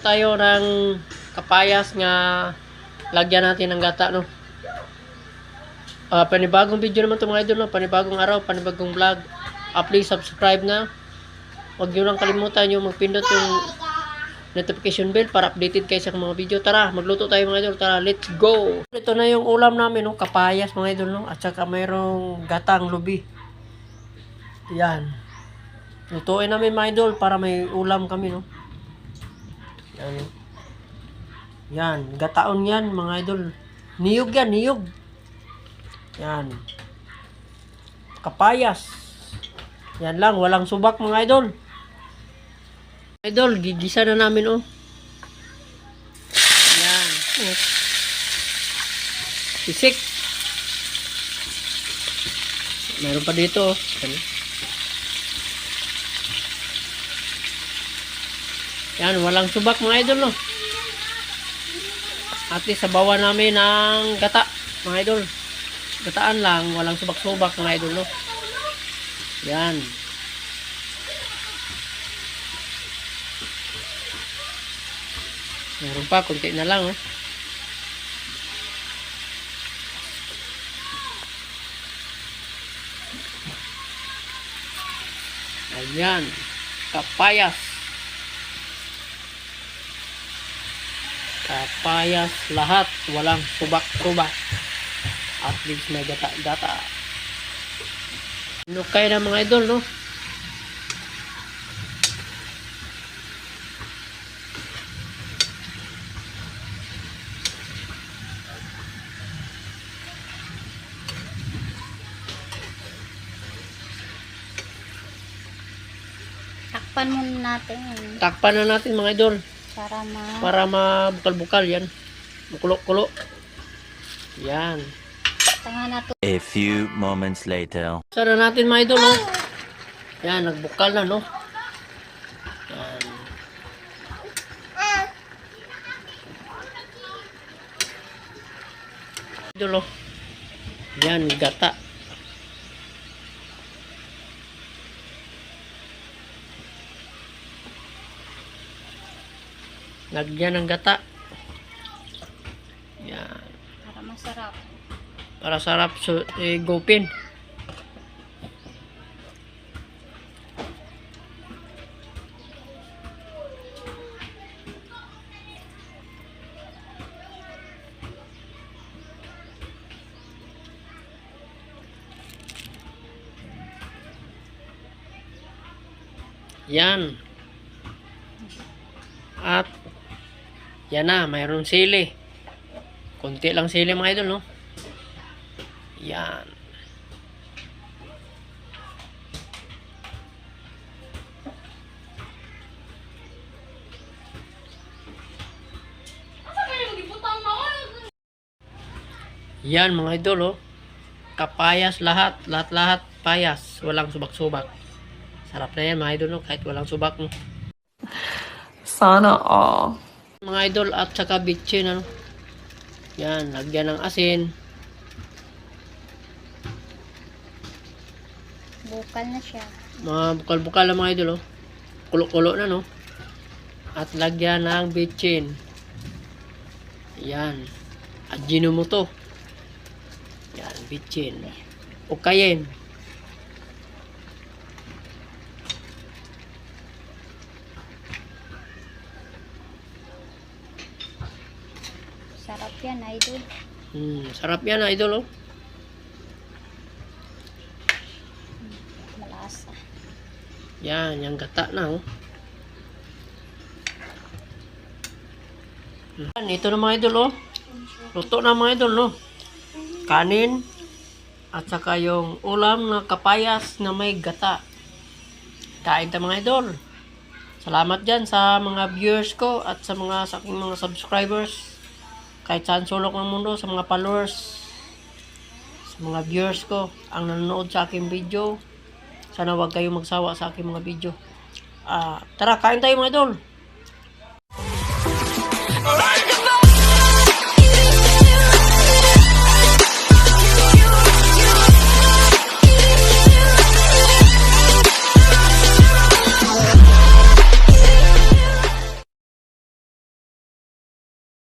tayo ng kapayas nga lagyan natin ng gata, no. Panibagong video naman to mga idol, no. Panibagong araw, panibagong vlog. Please subscribe na. Huwag nyo lang kalimutan yung magpindot yung notification bell para updated kayo sa mga video. Tara, magluto tayo mga idol. Tara, let's go. Ito na yung ulam namin, no. Kapayas mga idol, no. At saka mayroong gatang lubi. Yan. Lutuin namin mga idol para may ulam kami, no. Yan. Yan, gataon yan mga idol. Niyog yan, niyog. Yan. Kapayas. Yan lang, walang subak mga idol. Idol, gigisa na namin, oh. Yan. Oh. Sisik. Meron pa dito, oh. Yan, walang subak mga idol, no. At least sabawan namin ng gata mga idol. Gataan lang, walang subak-subak mga idol, no. Yan. Meron pa, kunti na lang, oh. Ayan, kapayas. Kapayas lahat, walang subak-subak. At least may gata-gata. Nukay na mga idol, no. Takpan muna natin. Takpan na natin mga idol. Para mabukal-bukal yan. Makulo-kulo. Yan. tanga na to. A few moments later. Sara natin mga idol, no. Yan, nagbukal na, no. Yan. Idol, oh. Yan, gata. Lagyan ng gata. Yan. Para masarap. Para sarap gupin. Yan. At yan na, mayroong sili. Kunti lang sili mga idol, no. Yan. Yan mga idol, oh. Kapayas lahat, lahat payas, walang subak-subak. Sarap na yan mga idol, no, kahit walang subak, no. Sana all. Mga idol, at saka bitchin, ano. Yan, lagyan ng asin. Bukal na siya. Mga bukal-bukal lang mga idol, oh. Kulo-kulo na, no. At lagyan ng bitchin. Yan. Ajinomoto. Yan, bitchin. O cayenne. Sarap yan, idol. Sarap yan, idol, oh. Malasa. Yan, yung gata na, oh. Yan, ito na mga idol, oh. Luto na mga idol, no. Kanin. At saka yung ulam na kapayas na may gata. Kain ta mga idol. Salamat dyan sa mga viewers ko at sa aking mga subscribers. Kahit saan sulok ng mundo, sa mga followers, sa mga viewers ko, ang nanonood sa aking video. Sana wag kayong magsawa sa aking mga video. Tara, kain tayo mga idol.